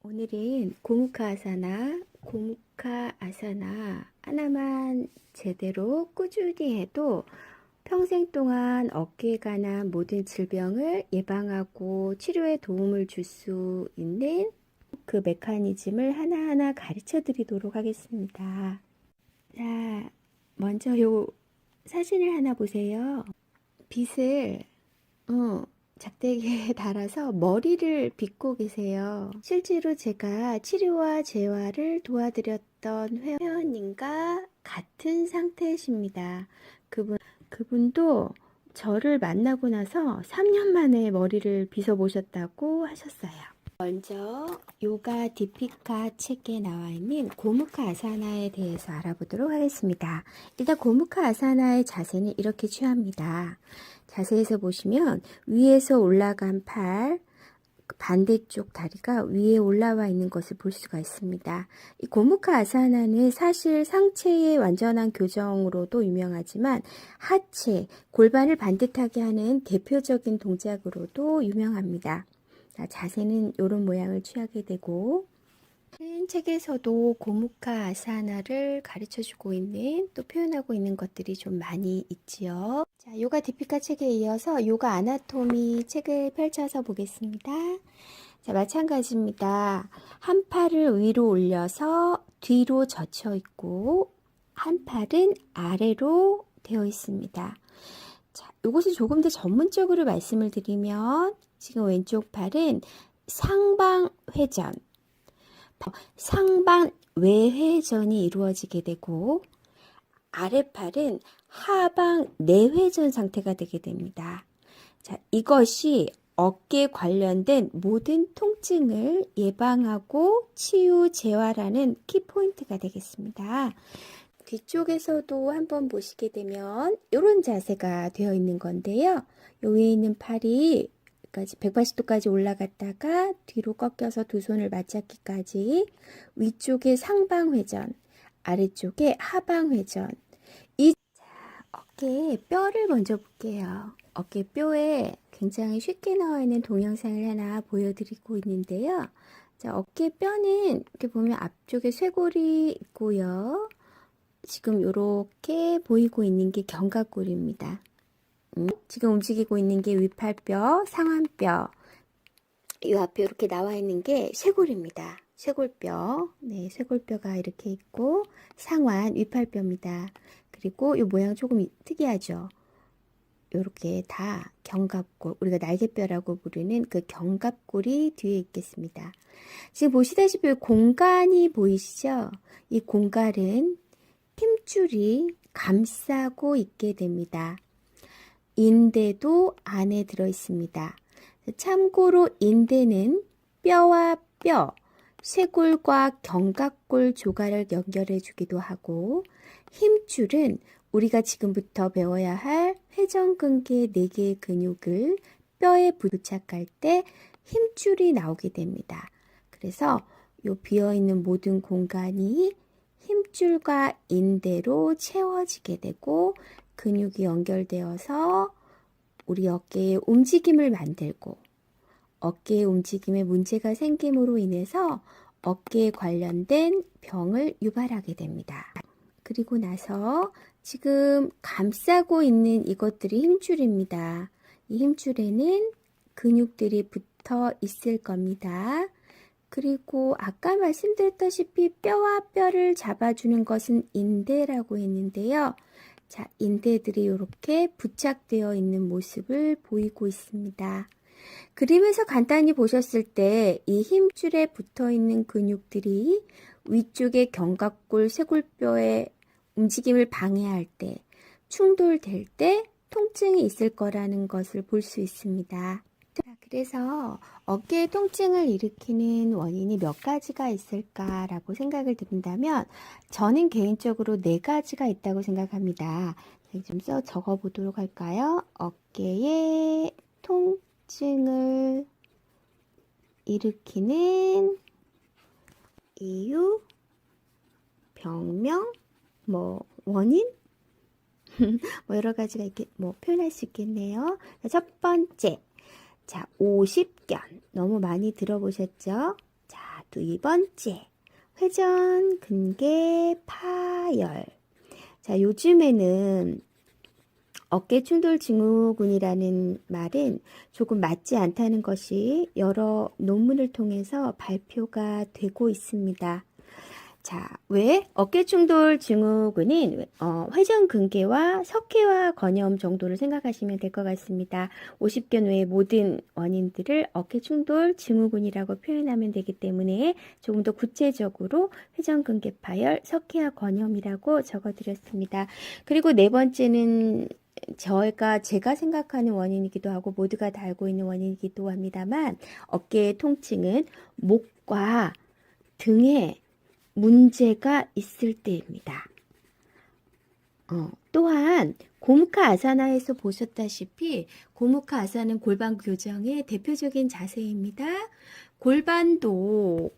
오늘은 고무카 아사나 하나만 제대로 꾸준히 해도 평생 동안 어깨에 관한 모든 질병을 예방하고 치료에 도움을 줄 수 있는 그 메커니즘을 하나하나 가르쳐 드리도록 하겠습니다. 자, 먼저 요 사진을 하나 보세요. 빗을 작대기에 달아서 머리를 빗고 계세요. 실제로 제가 치료와 재활을 도와드렸던 회원님과 같은 상태이십니다. 그분도 저를 만나고 나서 3년 만에 머리를 빗어 보셨다고 하셨어요. 먼저 요가 디피카 책에 나와 있는 고무카 아사나에 대해서 알아보도록 하겠습니다. 일단 고무카 아사나의 자세는 이렇게 취합니다. 자세에서 보시면 위에서 올라간 팔, 반대쪽 다리가 위에 올라와 있는 것을 볼 수가 있습니다. 이 고무카 아사나는 사실 상체의 완전한 교정으로도 유명하지만 하체, 골반을 반듯하게 하는 대표적인 동작으로도 유명합니다. 자, 자세는 이런 모양을 취하게 되고 책에서도 고무카 아사나를 가르쳐주고 있는 또 표현하고 있는 것들이 좀 많이 있지요. 자, 요가 디피카 책에 이어서 요가 아나토미 책을 펼쳐서 보겠습니다. 자, 마찬가지입니다. 한 팔을 위로 올려서 뒤로 젖혀 있고 한 팔은 아래로 되어 있습니다. 자, 이것을 조금 더 전문적으로 말씀을 드리면 지금 왼쪽 팔은 상방 회전, 상방 외회전이 이루어지게 되고 아랫팔은 하방 내회전 상태가 되게 됩니다. 자, 이것이 어깨 관련된 모든 통증을 예방하고 치유 재활하는 키포인트가 되겠습니다. 뒤쪽에서도 한번 보시게 되면 이런 자세가 되어 있는 건데요. 요 위에 있는 팔이 180도까지 올라갔다가 뒤로 꺾여서 두 손을 맞잡기까지 위쪽에 상방회전, 아래쪽에 하방회전. 어깨 뼈를 먼저 볼게요. 어깨 뼈에 굉장히 쉽게 나와 있는 동영상을 하나 보여드리고 있는데요. 자, 어깨 뼈는 이렇게 보면 앞쪽에 쇄골이 있고요. 지금 이렇게 보이고 있는 게 견갑골입니다. 지금 움직이고 있는 게 위팔뼈, 상완뼈. 이 앞에 이렇게 나와 있는 게 쇄골입니다. 쇄골뼈. 네, 쇄골뼈가 이렇게 있고 상완 위팔뼈입니다. 그리고 이 모양 조금 특이하죠. 이렇게 다 견갑골, 우리가 날개뼈라고 부르는 그 견갑골이 뒤에 있겠습니다. 지금 보시다시피 공간이 보이시죠? 이 공간은 힘줄이 감싸고 있게 됩니다. 인대도 안에 들어 있습니다. 참고로 인대는 뼈와 뼈, 쇄골과 견갑골 조각을 연결해 주기도 하고 힘줄은 우리가 지금부터 배워야 할 회전근개 4개의 근육을 뼈에 부착할 때 힘줄이 나오게 됩니다. 그래서 이 비어있는 모든 공간이 힘줄과 인대로 채워지게 되고 근육이 연결되어서 우리 어깨의 움직임을 만들고 어깨의 움직임에 문제가 생김으로 인해서 어깨에 관련된 병을 유발하게 됩니다. 그리고 나서 지금 감싸고 있는 이것들이 힘줄입니다. 이 힘줄에는 근육들이 붙어 있을 겁니다. 그리고 아까 말씀드렸다시피 뼈와 뼈를 잡아주는 것은 인대라고 했는데요. 자, 인대들이 이렇게 부착되어 있는 모습을 보이고 있습니다. 그림에서 간단히 보셨을 때 이 힘줄에 붙어 있는 근육들이 위쪽의 견갑골 쇄골뼈의 움직임을 방해할 때, 충돌될 때 통증이 있을 거라는 것을 볼 수 있습니다. 그래서 어깨 통증을 일으키는 원인이 몇 가지가 있을까라고 생각을 드린다면 저는 개인적으로 4가지가 있다고 생각합니다. 좀 적어 보도록 할까요? 어깨의 통증을 일으키는 이유, 병명, 원인? 여러 가지가 이렇게 표현할 수 있겠네요. 첫 번째. 자, 오십견. 너무 많이 들어보셨죠? 자, 두 번째, 회전, 근개, 파열. 자, 요즘에는 어깨 충돌 증후군이라는 말은 조금 맞지 않다는 것이 여러 논문을 통해서 발표가 되고 있습니다. 자, 왜 어깨 충돌 증후군은 회전 근개와 석회화 건염 정도를 생각하시면 될 것 같습니다. 50견 외의 모든 원인들을 어깨 충돌 증후군이라고 표현하면 되기 때문에 조금 더 구체적으로 회전 근개 파열, 석회화 건염이라고 적어드렸습니다. 그리고 네 번째는 제가 생각하는 원인이기도 하고 모두가 다 알고 있는 원인이기도 합니다만 어깨의 통증은 목과 등에 문제가 있을 때입니다. 또한 고무카 아사나에서 보셨다시피 고무카 아사나는 골반 교정의 대표적인 자세입니다. 골반도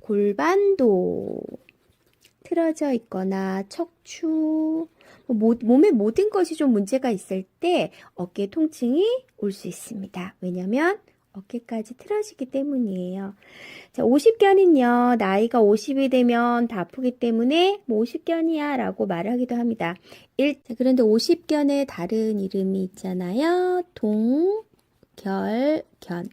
틀어져 있거나 척추, 몸의 모든 것이 좀 문제가 있을 때 어깨 통증이 올 수 있습니다. 왜냐하면 어깨까지 틀어지기 때문이에요. 자, 50견은요, 나이가 50이 되면 다 아프기 때문에 50견이야 라고 말하기도 합니다. 그런데 50견의 다른 이름이 있잖아요. 동결견.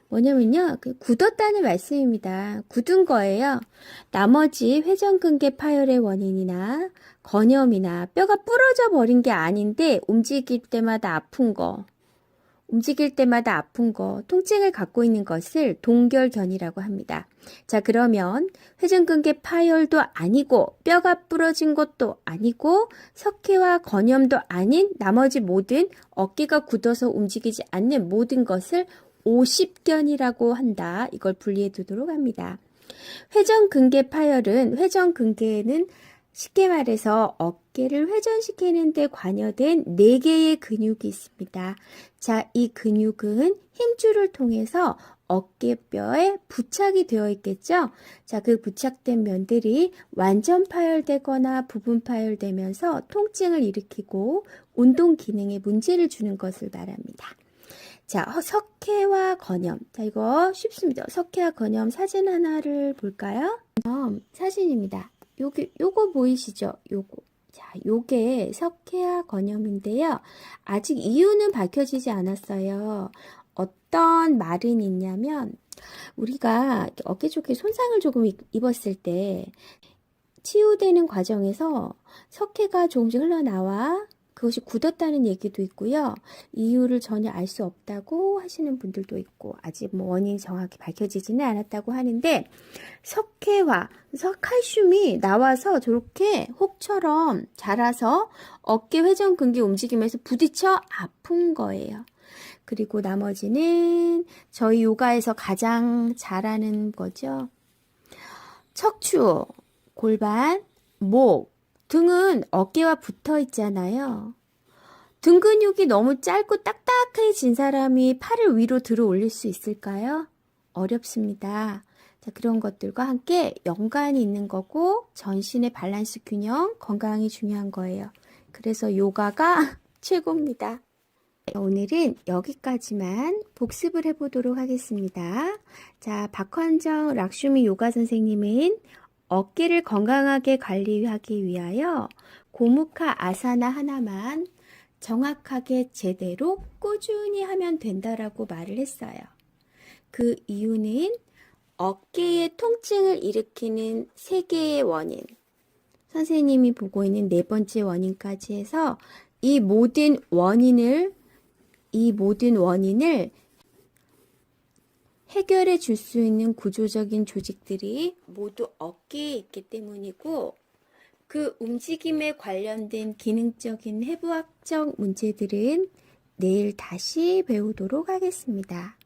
뭐냐면요, 굳었다는 말씀입니다. 굳은 거예요. 나머지 회전근개 파열의 원인이나 건염이나 뼈가 부러져 버린 게 아닌데 움직일 때마다 아픈 거, 통증을 갖고 있는 것을 동결견이라고 합니다. 자, 그러면 회전근개 파열도 아니고 뼈가 부러진 것도 아니고 석회와 건염도 아닌 나머지 모든 어깨가 굳어서 움직이지 않는 모든 것을 50견이라고 한다. 이걸 분리해 두도록 합니다. 회전근개 파열은 회전근개는 쉽게 말해서 어깨를 회전시키는 데 관여된 4개의 근육이 있습니다. 자, 이 근육은 힘줄을 통해서 어깨뼈에 부착이 되어 있겠죠? 자, 그 부착된 면들이 완전 파열되거나 부분 파열되면서 통증을 일으키고 운동 기능에 문제를 주는 것을 말합니다. 자, 석회와 건염. 자, 이거 쉽습니다. 석회와 건염 사진 하나를 볼까요? 사진입니다. 요거 보이시죠? 요거. 자, 요게 석회화 건염인데요. 아직 이유는 밝혀지지 않았어요. 어떤 말은 있냐면, 우리가 어깨 쪽에 손상을 조금 입었을 때, 치유되는 과정에서 석회가 조금씩 흘러나와 그것이 굳었다는 얘기도 있고요. 이유를 전혀 알 수 없다고 하시는 분들도 있고 아직 원인이 정확히 밝혀지지는 않았다고 하는데 석회화, 칼슘이 나와서 저렇게 혹처럼 자라서 어깨 회전근개 움직이면서 부딪혀 아픈 거예요. 그리고 나머지는 저희 요가에서 가장 잘하는 거죠. 척추, 골반, 목, 등은 어깨와 붙어 있잖아요. 등 근육이 너무 짧고 딱딱해진 사람이 팔을 위로 들어 올릴 수 있을까요? 어렵습니다. 자, 그런 것들과 함께 연관이 있는 거고 전신의 밸런스 균형, 건강이 중요한 거예요. 그래서 요가가 최고입니다. 오늘은 여기까지만 복습을 해보도록 하겠습니다. 자, 박환정 락슈미 요가 선생님은 어깨를 건강하게 관리하기 위하여 고무카 아사나 하나만 정확하게 제대로 꾸준히 하면 된다라고 말을 했어요. 그 이유는 어깨의 통증을 일으키는 3개의 원인, 선생님이 보고 있는 4번째 원인까지 해서 이 모든 원인을 해결해 줄 수 있는 구조적인 조직들이 모두 어깨에 있기 때문이고 그 움직임에 관련된 기능적인 해부학적 문제들은 내일 다시 배우도록 하겠습니다.